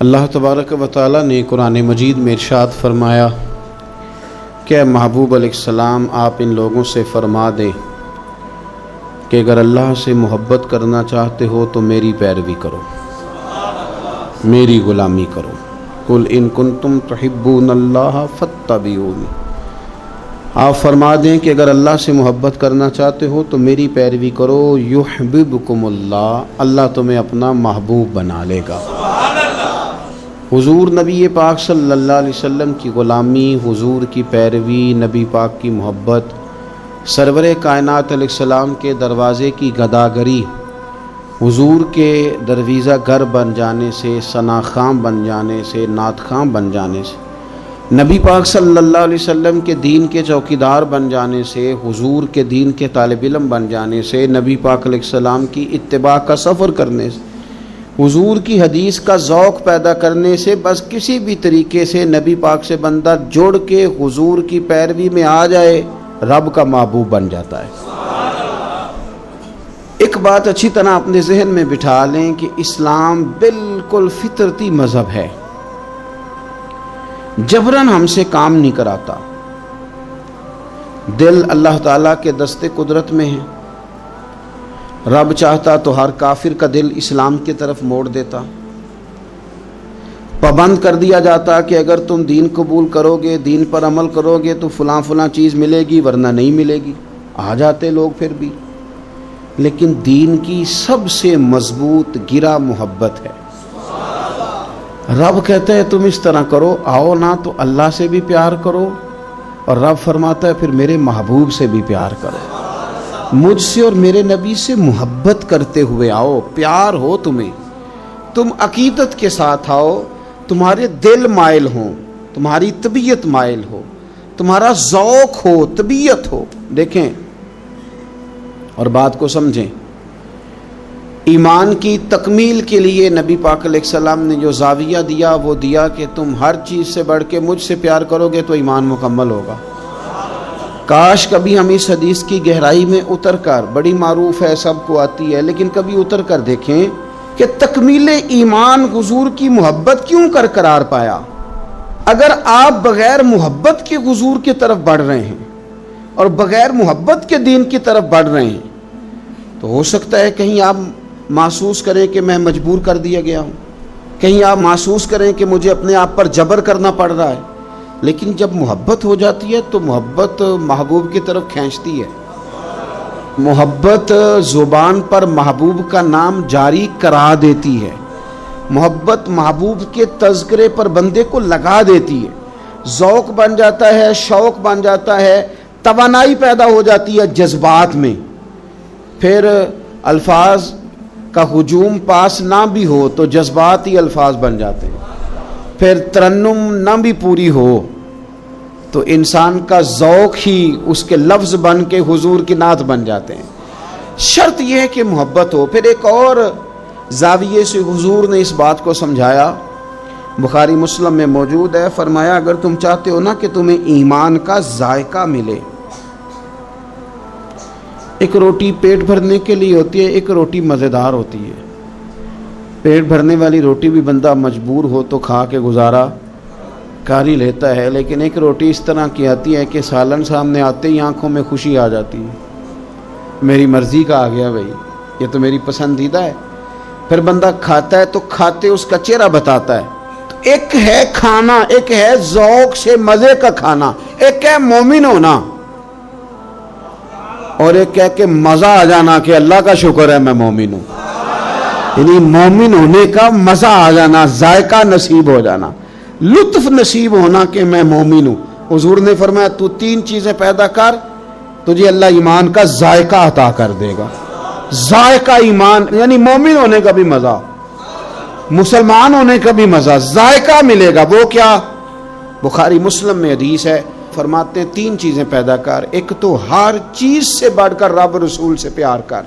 اللہ تبارک و تعالی نے قرآن مجید میں ارشاد فرمایا کہ اے محبوب علیہ السلام آپ ان لوگوں سے فرما دیں کہ اگر اللہ سے محبت کرنا چاہتے ہو تو میری پیروی کرو، میری غلامی کرو۔ قل ان کنتم تحبون اللہ فاتبعونی، آپ فرما دیں کہ اگر اللہ سے محبت کرنا چاہتے ہو تو میری پیروی کرو، یحببکم اللہ، اللہ تمہیں اپنا محبوب بنا لے گا۔ حضور نبی پاک صلی اللہ علیہ وسلم کی غلامی، حضور کی پیروی، نبی پاک کی محبت، سرور کائنات علیہ السلام کے دروازے کی گداگری، حضور کے درویزہ گر بن جانے سے، ثنا خاں بن جانے سے، نعت خاں بن جانے سے، نبی پاک صلی اللہ علیہ وسلم کے دین کے چوکیدار بن جانے سے، حضور کے دین کے طالب علم بن جانے سے، نبی پاک علیہ السلام کی اتباع کا سفر کرنے سے، حضور کی حدیث کا ذوق پیدا کرنے سے، بس کسی بھی طریقے سے نبی پاک سے بندہ جڑ کے حضور کی پیروی میں آ جائے، رب کا محبوب بن جاتا ہے۔ ایک بات اچھی طرح اپنے ذہن میں بٹھا لیں کہ اسلام بالکل فطرتی مذہب ہے، جبراً ہم سے کام نہیں کراتا۔ دل اللہ تعالیٰ کے دست قدرت میں ہے، رب چاہتا تو ہر کافر کا دل اسلام کی طرف موڑ دیتا، پابند کر دیا جاتا کہ اگر تم دین قبول کرو گے، دین پر عمل کرو گے تو فلاں فلاں چیز ملے گی، ورنہ نہیں ملے گی۔ آ جاتے لوگ پھر بھی، لیکن دین کی سب سے مضبوط گرہ محبت ہے۔ رب کہتا ہے تم اس طرح کرو، آؤ نا تو اللہ سے بھی پیار کرو، اور رب فرماتا ہے پھر میرے محبوب سے بھی پیار کرو، مجھ سے اور میرے نبی سے محبت کرتے ہوئے آؤ، پیار ہو تمہیں، تم عقیدت کے ساتھ آؤ، تمہارے دل مائل ہوں، تمہاری طبیعت مائل ہو، تمہارا ذوق ہو، طبیعت ہو۔ دیکھیں اور بات کو سمجھیں، ایمان کی تکمیل کے لیے نبی پاک علیہ السلام نے جو زاویہ دیا وہ دیا کہ تم ہر چیز سے بڑھ کے مجھ سے پیار کرو گے تو ایمان مکمل ہوگا۔ کاش کبھی ہم اس حدیث کی گہرائی میں اتر کر، بڑی معروف ہے، سب کو آتی ہے، لیکن کبھی اتر کر دیکھیں کہ تکمیل ایمان حضور کی محبت کیوں قرار پایا۔ اگر آپ بغیر محبت کے حضور کی طرف بڑھ رہے ہیں اور بغیر محبت کے دین کی طرف بڑھ رہے ہیں تو ہو سکتا ہے کہیں آپ محسوس کریں کہ میں مجبور کر دیا گیا ہوں، کہیں آپ محسوس کریں کہ مجھے اپنے آپ پر جبر کرنا پڑ رہا ہے، لیکن جب محبت ہو جاتی ہے تو محبت محبوب کی طرف کھینچتی ہے۔ محبت زبان پر محبوب کا نام جاری کرا دیتی ہے، محبت محبوب کے تذکرے پر بندے کو لگا دیتی ہے، ذوق بن جاتا ہے، شوق بن جاتا ہے، توانائی پیدا ہو جاتی ہے جذبات میں۔ پھر الفاظ کا ہجوم پاس نہ بھی ہو تو جذبات ہی الفاظ بن جاتے ہیں، پھر ترنم نہ بھی پوری ہو تو انسان کا ذوق ہی اس کے لفظ بن کے حضور کی نعت بن جاتے ہیں۔ شرط یہ ہے کہ محبت ہو۔ پھر ایک اور زاویے سے حضور نے اس بات کو سمجھایا، بخاری مسلم میں موجود ہے، فرمایا اگر تم چاہتے ہو نا کہ تمہیں ایمان کا ذائقہ ملے، ایک روٹی پیٹ بھرنے کے لیے ہوتی ہے، ایک روٹی مزیدار ہوتی ہے۔ پیٹ بھرنے والی روٹی بھی بندہ مجبور ہو تو کھا کے گزارا کر ہی لیتا ہے، لیکن ایک روٹی اس طرح کی آتی ہے کہ سالن سامنے آتے ہی آنکھوں میں خوشی آ جاتی ہے، میری مرضی کا آ گیا بھائی، یہ تو میری پسندیدہ ہے۔ پھر بندہ کھاتا ہے تو کھاتے اس کا چہرہ بتاتا ہے۔ تو ایک ہے کھانا، ایک ہے ذوق سے مزے کا کھانا، ایک ہے مومن ہونا، اور ایک ہے کہ مزہ آ جانا کہ اللہ کا شکر ہے میں مومن ہوں، یعنی مومن ہونے کا مزہ آ جانا، ذائقہ نصیب ہو جانا، لطف نصیب ہونا کہ میں مومن ہوں۔ حضور نے فرمایا تو تین چیزیں پیدا کر، تجھے اللہ ایمان کا ذائقہ عطا کر دے گا۔ ذائقہ ایمان یعنی مومن ہونے کا بھی مزہ، مسلمان ہونے کا بھی مزہ، ذائقہ ملے گا۔ وہ کیا؟ بخاری مسلم میں حدیث ہے، فرماتے ہیں تین چیزیں پیدا کر، ایک تو ہر چیز سے بڑھ کر رب رسول سے پیار کر،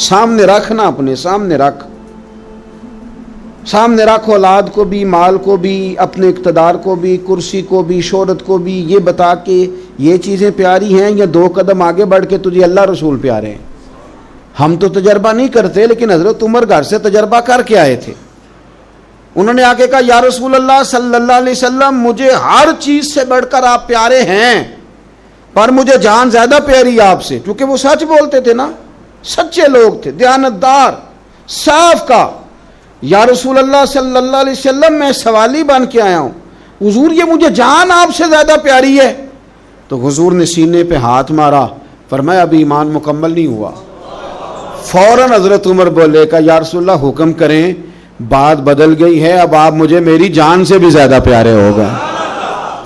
سامنے رکھنا، اپنے سامنے رکھ، سامنے رکھ اولاد کو بھی، مال کو بھی، اپنے اقتدار کو بھی، کرسی کو بھی، شہرت کو بھی، یہ بتا کہ یہ چیزیں پیاری ہیں، یا دو قدم آگے بڑھ کے تجھے اللہ رسول پیارے ہیں۔ ہم تو تجربہ نہیں کرتے، لیکن حضرت عمر گھر سے تجربہ کر کے آئے تھے۔ انہوں نے آ کے کہا یا رسول اللہ صلی اللہ علیہ وسلم مجھے ہر چیز سے بڑھ کر آپ پیارے ہیں، پر مجھے جان زیادہ پیاری آپ سے، کیونکہ وہ سچ بولتے تھے نا، سچے لوگ تھے، دیانتدار، صاف کا. یا رسول اللہ صلی اللہ علیہ وسلم میں سوالی بن کے آیا ہوں، حضور یہ مجھے جان آپ سے زیادہ پیاری ہے. تو حضور نے سینے پہ ہاتھ مارا، فرمایا ابھی ایمان مکمل نہیں ہوا. فوراً حضرت عمر بولے کہ یا رسول اللہ حکم کریں، بات بدل گئی ہے، اب آپ مجھے میری جان سے بھی زیادہ پیارے ہو گئے.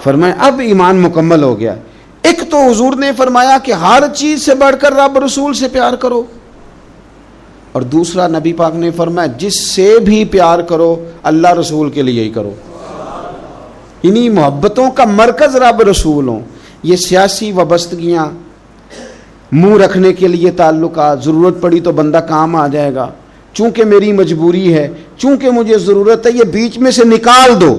فرمایا اب ایمان مکمل ہو گیا. ایک تو حضور نے فرمایا کہ ہر چیز سے بڑھ کر رب رسول سے پیار کرو، اور دوسرا نبی پاک نے فرمایا جس سے بھی پیار کرو اللہ رسول کے لیے ہی کرو. انہی محبتوں کا مرکز رب رسول ہوں. یہ سیاسی وابستگیاں، منہ رکھنے کے لیے تعلقات، ضرورت پڑی تو بندہ کام آ جائے گا، چونکہ میری مجبوری ہے، چونکہ مجھے ضرورت ہے، یہ بیچ میں سے نکال دو.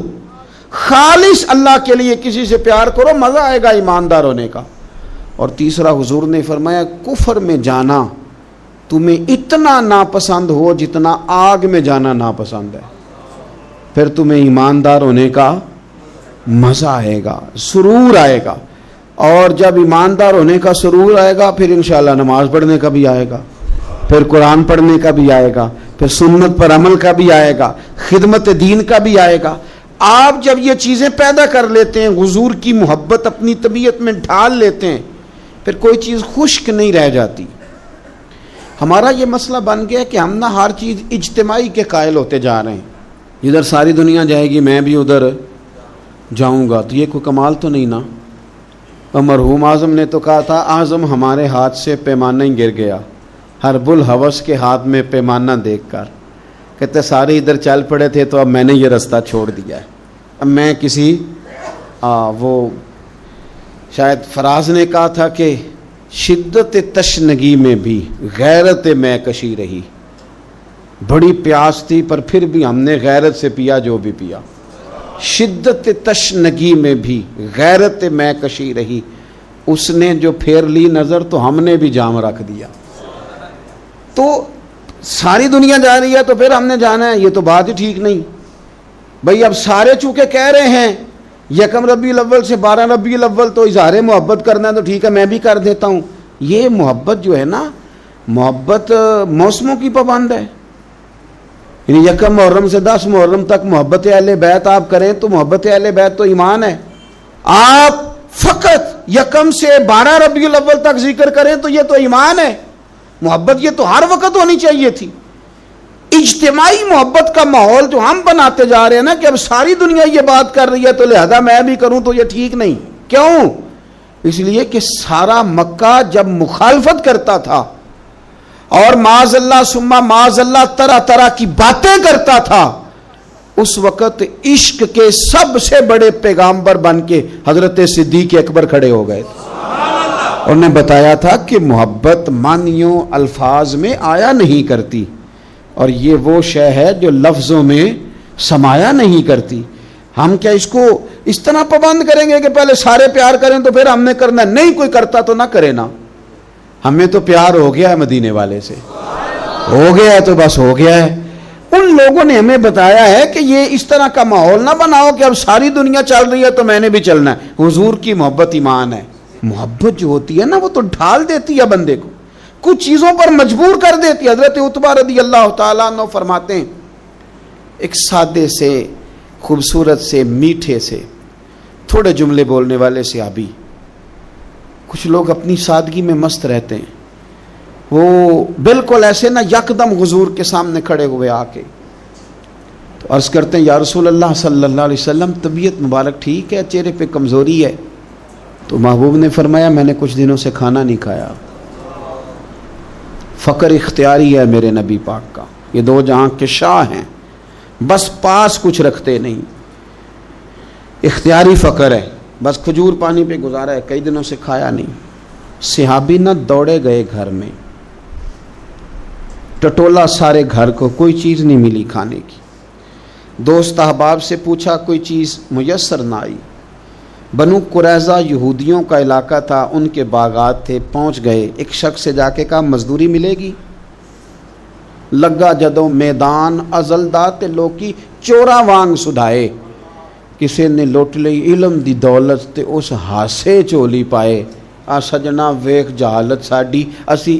خالص اللہ کے لیے کسی سے پیار کرو، مزہ آئے گا ایماندار ہونے کا. اور تیسرا حضور نے فرمایا کفر میں جانا تمہیں اتنا ناپسند ہو جتنا آگ میں جانا ناپسند ہے، پھر تمہیں ایماندار ہونے کا مزہ آئے گا، سرور آئے گا. اور جب ایماندار ہونے کا سرور آئے گا پھر انشاءاللہ نماز پڑھنے کا بھی آئے گا، پھر قرآن پڑھنے کا بھی آئے گا، پھر سنت پر عمل کا بھی آئے گا، خدمت دین کا بھی آئے گا. آپ جب یہ چیزیں پیدا کر لیتے ہیں، حضور کی محبت اپنی طبیعت میں ڈھال لیتے ہیں، پھر کوئی چیز خشک نہیں رہ جاتی. ہمارا یہ مسئلہ بن گیا کہ ہم نہ ہر چیز اجتماعی کے قائل ہوتے جا رہے ہیں. ادھر ساری دنیا جائے گی میں بھی ادھر جاؤں گا، تو یہ کوئی کمال تو نہیں نا. اور مرحوم اعظم نے تو کہا تھا اعظم ہمارے ہاتھ سے پیمانہ ہی گر گیا، ہر الحوث کے ہاتھ میں پیمانہ دیکھ کر. کہتے سارے ادھر چل پڑے تھے تو اب میں نے یہ رستہ چھوڑ دیا ہے. اب میں کسی وہ شاید فراز نے کہا تھا کہ شدت تشنگی میں بھی غیرت میں کشی رہی. بڑی پیاس تھی پر پھر بھی ہم نے غیرت سے پیا جو بھی پیا. شدت تشنگی میں بھی غیرت میں کشی رہی. اس نے جو پھیر لی نظر تو ہم نے بھی جام رکھ دیا. تو ساری دنیا جا رہی ہے تو پھر ہم نے جانا ہے، یہ تو بات ہی ٹھیک نہیں بھئی. اب سارے چونکہ کہہ رہے ہیں یکم ربیع الاول سے 12 ربیع الاول تو اظہار محبت کرنا ہے، تو ٹھیک ہے میں بھی کر دیتا ہوں. یہ محبت جو ہے نا، محبت موسموں کی پابند ہے. یعنی یکم محرم سے 10 محرم تک محبت اہل بیت آپ کریں تو محبت اہل بیت تو ایمان ہے. آپ فقط یکم سے 12 ربیع الاول تک ذکر کریں تو یہ تو ایمان ہے. محبت یہ تو ہر وقت ہونی چاہیے تھی. اجتماعی محبت کا ماحول جو ہم بناتے جا رہے ہیں نا کہ اب ساری دنیا یہ بات کر رہی ہے تو لہذا میں بھی کروں، تو یہ ٹھیک نہیں. کیوں؟ اس لیے کہ سارا مکہ جب مخالفت کرتا تھا اور معاذ اللہ ثم معاذ اللہ طرح طرح کی باتیں کرتا تھا، اس وقت عشق کے سب سے بڑے پیغامبر بن کے حضرت صدیق اکبر کھڑے ہو گئے تھے. انہوں نے بتایا تھا کہ محبت معنیوں الفاظ میں آیا نہیں کرتی، اور یہ وہ شے ہے جو لفظوں میں سمایا نہیں کرتی. ہم کیا اس کو اس طرح پابند کریں گے کہ پہلے سارے پیار کریں تو پھر ہم نے کرنا؟ نہیں، کوئی کرتا تو نہ کرے نا. ہمیں تو پیار ہو گیا ہے مدینے والے سے، ہو گیا ہے تو بس ہو گیا ہے. ان لوگوں نے ہمیں بتایا ہے کہ یہ اس طرح کا ماحول نہ بناؤ کہ اب ساری دنیا چل رہی ہے تو میں نے بھی چلنا ہے. حضور کی محبت ایمان ہے. محبت جو ہوتی ہے نا وہ تو ڈھال دیتی ہے بندے کو، کچھ چیزوں پر مجبور کر دیتی ہے. حضرت عتبہ رضی اللہ تعالیٰ عنہ فرماتے ہیں ایک سادے سے، خوبصورت سے، میٹھے سے، تھوڑے جملے بولنے والے صحابی. کچھ لوگ اپنی سادگی میں مست رہتے ہیں، وہ بالکل ایسے نہ یکدم حضور کے سامنے کھڑے ہوئے آ کے تو عرض کرتے ہیں یا رسول اللہ صلی اللہ علیہ وسلم طبیعت مبارک ٹھیک ہے، چہرے پہ کمزوری ہے. تو محبوب نے فرمایا میں نے کچھ دنوں سے کھانا نہیں کھایا. فقر اختیاری ہے میرے نبی پاک کا، یہ دو جہاں کے شاہ ہیں، بس پاس کچھ رکھتے نہیں، اختیاری فقر ہے، بس کھجور پانی پہ گزارا ہے، کئی دنوں سے کھایا نہیں. صحابی نہ دوڑے گئے گھر میں، ٹٹولا سارے گھر کو، کوئی چیز نہیں ملی کھانے کی. دوست احباب سے پوچھا، کوئی چیز میسر نہ آئی. بنو قریظہ یہودیوں کا علاقہ تھا، ان کے باغات تھے، پہنچ گئے. ایک شخص سے جا کے کہا مزدوری ملے گی؟ ਲੱਗਾ ਜਦੋਂ ਮੈਦਾਨ ਅਜ਼ਲ ਦਾ ਤੇ ਲੋਕੀ ਚੋਰਾਂ ਵਾਂਗ ਸੁਧਾਏ। ਕਿਸੇ ਨੇ ਲੁੱਟ ਲਈ ਇਲਮ ਦੀ ਦੌਲਤ ਤੇ ਉਸ ਹਾਸੇ ਝੋਲੀ ਪਾਏ। ਆ ਸਜਣਾ ਵੇਖ ਜਹਾਲਤ ਸਾਡੀ, ਅਸੀਂ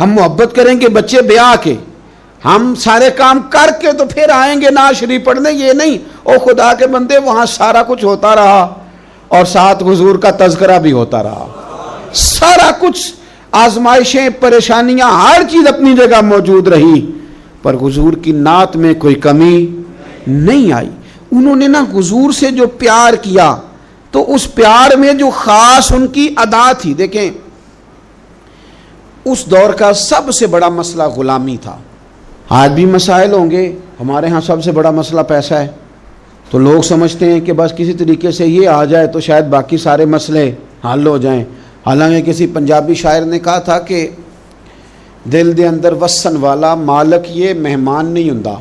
ہم محبت کریں گے بچے بیاہ کے، ہم سارے کام کر کے تو پھر آئیں گے نعت شریف پڑھنے، یہ نہیں او خدا کے بندے وہاں سارا کچھ ہوتا رہا اور ساتھ حضور کا تذکرہ بھی ہوتا رہا، سارا کچھ، آزمائشیں، پریشانیاں، ہر چیز اپنی جگہ موجود رہی، پر حضور کی نعت میں کوئی کمی نہیں آئی۔ انہوں نے نا حضور سے جو پیار کیا تو اس پیار میں جو خاص ان کی ادا تھی، دیکھیں اس دور کا سب سے بڑا مسئلہ غلامی تھا۔ آج بھی مسائل ہوں گے، ہمارے ہاں سب سے بڑا مسئلہ پیسہ ہے، تو لوگ سمجھتے ہیں کہ بس کسی طریقے سے یہ آ جائے تو شاید باقی سارے مسئلے حل ہو جائیں۔ حالانکہ کسی پنجابی شاعر نے کہا تھا کہ دل دے اندر وسن والا مالک یہ مہمان نہیں ہوندا،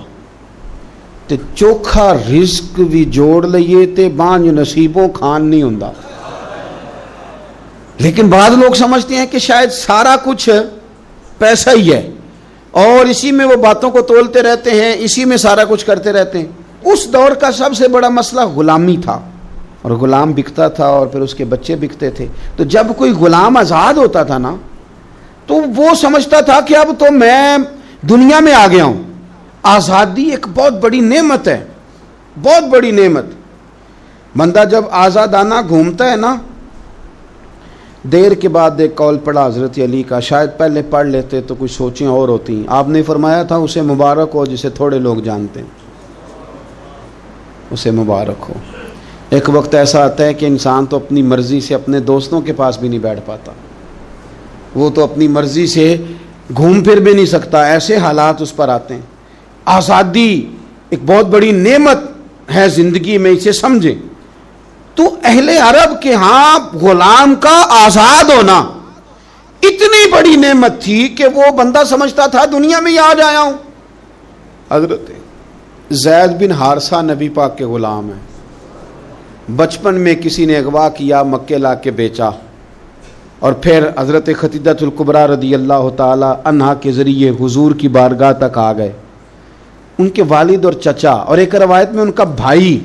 تے چوکھا رزق بھی جوڑ لئیے تے بانج نصیبوں کھان نہیں ہوندا۔ لیکن بعض لوگ سمجھتے ہیں کہ شاید سارا کچھ پیسہ ہی ہے اور اسی میں وہ باتوں کو تولتے رہتے ہیں، اسی میں سارا کچھ کرتے رہتے ہیں۔ اس دور کا سب سے بڑا مسئلہ غلامی تھا، اور غلام بکتا تھا اور پھر اس کے بچے بکتے تھے۔ تو جب کوئی غلام آزاد ہوتا تھا نا تو وہ سمجھتا تھا کہ اب تو میں دنیا میں آ گیا ہوں۔ آزادی ایک بہت بڑی نعمت ہے، بہت بڑی نعمت۔ بندہ جب آزادانہ گھومتا ہے نا، دیر کے بعد ایک قول پڑھا حضرت علی کا، شاید پہلے پڑھ لیتے تو کچھ سوچیں اور ہوتی۔ آپ نے فرمایا تھا اسے مبارک ہو جسے تھوڑے لوگ جانتے ہیں، اسے مبارک ہو۔ ایک وقت ایسا آتا ہے کہ انسان تو اپنی مرضی سے اپنے دوستوں کے پاس بھی نہیں بیٹھ پاتا، وہ تو اپنی مرضی سے گھوم پھر بھی نہیں سکتا، ایسے حالات اس پر آتے ہیں۔ آزادی ایک بہت بڑی نعمت ہے زندگی میں، اسے سمجھیں۔ تو اہل عرب کے ہاں غلام کا آزاد ہونا اتنی بڑی نعمت تھی کہ وہ بندہ سمجھتا تھا دنیا میں ہی آ جایا ہوں۔ حضرت زید بن حارثہ نبی پاک کے غلام ہیں، بچپن میں کسی نے اغوا کیا، مکے لا کے بیچا، اور پھر حضرت خدیجہ الکبریٰ رضی اللہ تعالی عنہا کے ذریعے حضور کی بارگاہ تک آ گئے۔ ان کے والد اور چچا اور ایک روایت میں ان کا بھائی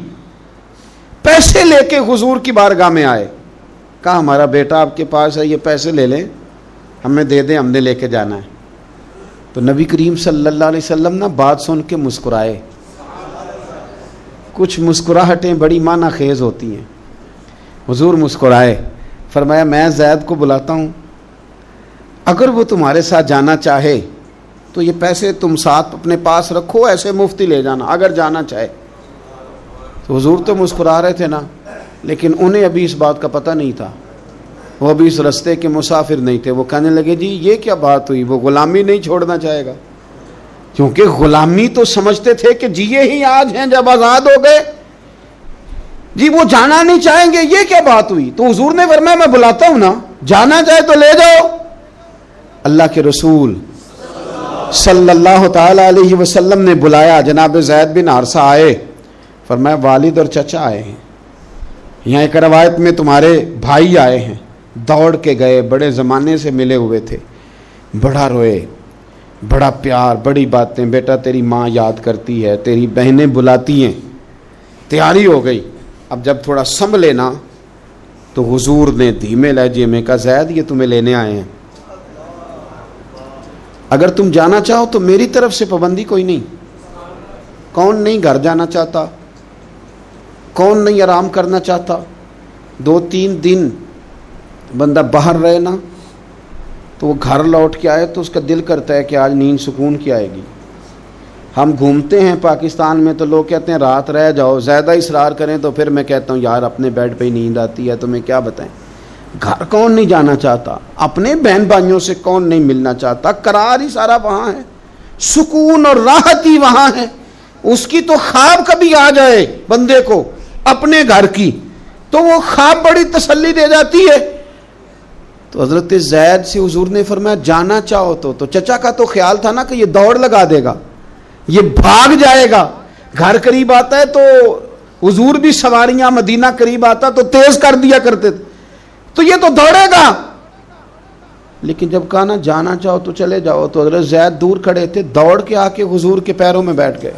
پیسے لے کے حضور کی بارگاہ میں آئے، کہا ہمارا بیٹا آپ کے پاس ہے، یہ پیسے لے لیں، ہمیں دے دیں، ہم نے لے کے جانا ہے۔ تو نبی کریم صلی اللہ علیہ وسلم نا بات سن کے مسکرائے۔ کچھ مسکراہٹیں بڑی معنی خیز ہوتی ہیں۔ حضور مسکرائے، فرمایا میں زید کو بلاتا ہوں، اگر وہ تمہارے ساتھ جانا چاہے تو یہ پیسے تم ساتھ اپنے پاس رکھو، ایسے مفتی لے جانا اگر جانا چاہے۔ تو حضور تو مسکرا رہے تھے نا، لیکن انہیں ابھی اس بات کا پتہ نہیں تھا، وہ ابھی اس رستے کے مسافر نہیں تھے۔ وہ کہنے لگے جی یہ کیا بات ہوئی، وہ غلامی نہیں چھوڑنا چاہے گا، کیونکہ غلامی تو سمجھتے تھے کہ جی یہ ہی آج ہیں جب آزاد ہو گئے، جی وہ جانا نہیں چاہیں گے، یہ کیا بات ہوئی۔ تو حضور نے فرمایا میں بلاتا ہوں نا، جانا چاہے تو لے جاؤ۔ اللہ کے رسول صلی اللہ تعالی علیہ وسلم نے بلایا، جناب زید بن حارثہ آئے، فرمایا والد اور چچا آئے ہیں، یہاں ایک روایت میں تمہارے بھائی آئے ہیں۔ دوڑ کے گئے، بڑے زمانے سے ملے ہوئے تھے، بڑا روئے، بڑا پیار، بڑی باتیں، بیٹا تیری ماں یاد کرتی ہے، تیری بہنیں بلاتی ہیں۔ تیاری ہو گئی، اب جب تھوڑا سنبھلے نا تو حضور نے دھیمے لہجے میں کہا زید یہ تمہیں لینے آئے ہیں، اگر تم جانا چاہو تو میری طرف سے پابندی کوئی نہیں۔ کون نہیں گھر جانا چاہتا، کون نہیں آرام کرنا چاہتا؟ 2-3 دن بندہ باہر رہے نا تو وہ گھر لوٹ کے آئے تو اس کا دل کرتا ہے کہ آج نیند سکون کی آئے گی۔ ہم گھومتے ہیں پاکستان میں تو لوگ کہتے ہیں رات رہ جاؤ، زیادہ اصرار کریں تو پھر میں کہتا ہوں یار اپنے بیڈ پہ ہی نیند آتی ہے، تمہیں کیا بتائیں۔ گھر کون نہیں جانا چاہتا، اپنے بہن بھائیوں سے کون نہیں ملنا چاہتا، قرار ہی سارا وہاں ہے، سکون اور راحت ہی وہاں ہے۔ اس کی تو خواب کبھی آ جائے بندے کو اپنے گھر کی تو وہ خواب بڑی تسلی دے جاتی ہے۔ تو حضرت زید سے حضور نے فرمایا جانا چاہو تو چچا کا تو خیال تھا نا کہ یہ دوڑ لگا دے گا، یہ بھاگ جائے گا، گھر قریب آتا ہے تو حضور بھی سواریاں، مدینہ قریب آتا تو تیز کر دیا کرتے تھے، تو یہ تو دوڑے گا۔ لیکن جب کہا نا جانا چاہو تو چلے جاؤ، تو حضرت زید دور کھڑے تھے، دوڑ کے آ کے حضور کے پیروں میں بیٹھ گئے،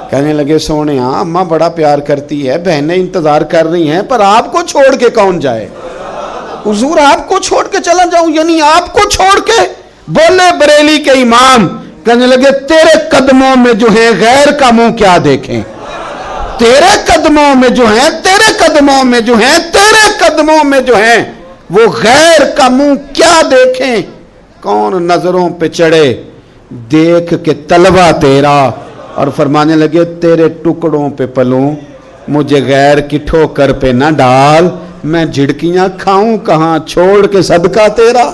کہنے لگے سونے ہاں اماں بڑا پیار کرتی ہے، بہنیں انتظار کر رہی ہیں، پر آپ کو چھوڑ کے کون جائے؟ حضور آپ کو چھوڑ کے چلا جاؤں، یعنی آپ کو چھوڑ کے بولے بریلی کے امام، کہنے لگے تیرے قدموں میں جو ہے غیر کا منہ کیا دیکھیں، تیرے قدموں میں جو ہیں، تیرے قدموں میں جو ہیں، تیرے قدموں میں جو ہیں وہ غیر کا منہ کیا دیکھیں، کون نظروں پہ چڑھے دیکھ کے طلبہ تیرا، اور فرمانے لگے تیرے ٹکڑوں پہ پلوں، مجھے غیر کی ٹھوکر پہ نہ ڈال، میں جھڑکیاں کھاؤں کہاں چھوڑ کے صدقہ تیرا۔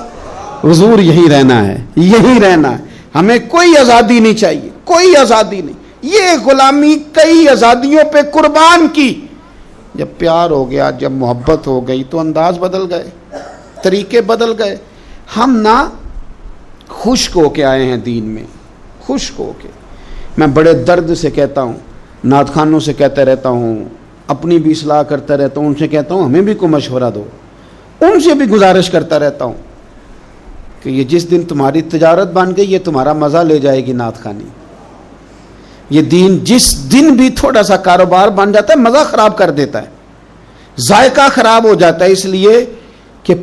حضور یہی رہنا ہے، یہی رہنا ہے، ہمیں کوئی آزادی نہیں چاہیے، کوئی آزادی نہیں۔ یہ غلامی کئی آزادیوں پہ قربان کی، جب پیار ہو گیا، جب محبت ہو گئی تو انداز بدل گئے، طریقے بدل گئے۔ ہم نہ خشک ہو کے آئے ہیں دین میں، خشک ہو کے۔ میں بڑے درد سے کہتا ہوں، نعت خوانوں سے کہتا رہتا ہوں، اپنی بھی اصلاح کرتا رہتا ہوں، ان سے کہتا ہوں ہمیں بھی کوئی مشورہ دو، ان سے بھی گزارش کرتا رہتا ہوں کہ یہ جس دن تمہاری تجارت بن گئی یہ تمہارا مزہ لے جائے گی نعت خوانی۔ یہ دین جس دن بھی تھوڑا سا کاروبار بن جاتا ہے مزہ خراب کر دیتا ہے، ذائقہ خراب ہو جاتا ہے، اس لیے کہ